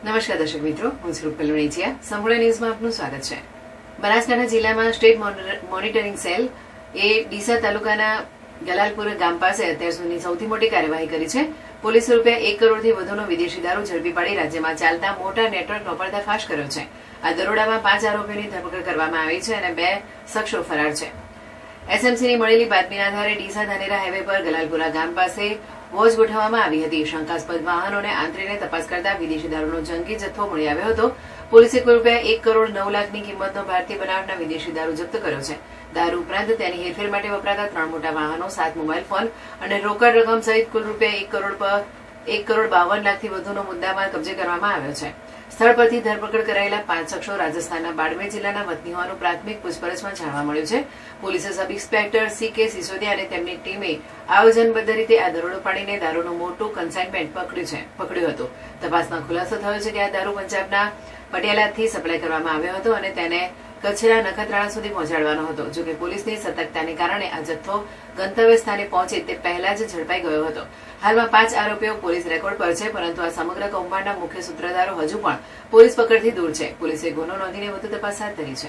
નમસ્કાર દર્શક મિત્રો, હું છું રૂપલ વણેચિયા. સંપૂર્ણ ન્યૂઝમાં આપનું સ્વાગત છે. બનાસકાંઠા જિલ્લામાં સ્ટેટ મોનિટરિંગ સેલ એ ડીસા તાલુકાના ગલાલપુર ગામ પાસે અત્યાર સુધીની સૌથી મોટી કાર્યવાહી કરી છે. પોલીસે ₹1 કરોડથી વધુનો વિદેશી દારૂ ઝડપી પાડી રાજ્યમાં ચાલતા મોટા નેટવર્કનો પર્દાફાશ કર્યો છે. આ દરોડામાં 5 આરોપીઓની ધરપકડ કરવામાં આવી છે અને 2 શખ્સો ફરાર છે. એસએમસીની મળેલી બાતમીના આધારે ડીસા ધાનેરા હાઈવે પર ગલાલપુરા ગામ પાસે વોચ ગોઠવવામાં આવી હતી. શંકાસ્પદ વાહનોને આંતરીને તપાસ કરતા વિદેશી દારૂનો જંગી જથ્થો મળી આવ્યો હતો. પોલીસે કુલ ₹1 કરોડ 9 લાખની કિંમતનો ભારતીય બનાવટના વિદેશી દારૂ જપ્ત કર્યો છે. દારૂ ઉપરાંત તેની હેરફેર માટે વપરાતા 3 મોટા વાહનો, 7 મોબાઈલ ફોન અને રોકડ રકમ સહિત કુલ ₹1 કરોડ 52 લાખથી વધુનો મુદ્દામાલ કબજે કરવામાં આવ્યો છે. સ્થળ પરથી ધરપકડ કરાયેલા 5 શખ્સો રાજસ્થાનના બાડમેર જિલ્લાના વતની હોવાનું પ્રાથમિક પૂછપરછમાં જાણવા મળ્યું છે. પોલીસે સબ ઇન્સ્પેક્ટર CK સિસોદિયા અને તેમની ટીમે આયોજનબદ્ધ રીતે આ દરોડો પાડીને દારૂનું મોટું કન્સાઇનમેન્ટ પકડ્યું હતું. તપાસમાં ખુલાસો થયો છે કે આ દારૂ પંજાબના પટિયાલાથી સપ્લાય કરવામાં આવ્યો હતો અને તેને કચ્છના નખત્રાણા સુધી પહોંચાડવાનો હતો. જોકે પોલીસની સતર્કતાને કારણે આ જથ્થો ગંતવ્ય સ્થાને પહોંચે તે પહેલા જ ઝડપાઈ ગયો હતો. હાલમાં 5 આરોપીઓ પોલીસ રેકોર્ડ પર છે, પરંતુ આ સમગ્ર કૌભાંડના મુખ્ય સૂત્રધારો હજુ પણ પોલીસ પકડથી દૂર છે. પોલીસે ગુનો નોંધીને વધુ તપાસ હાથ ધરી છે.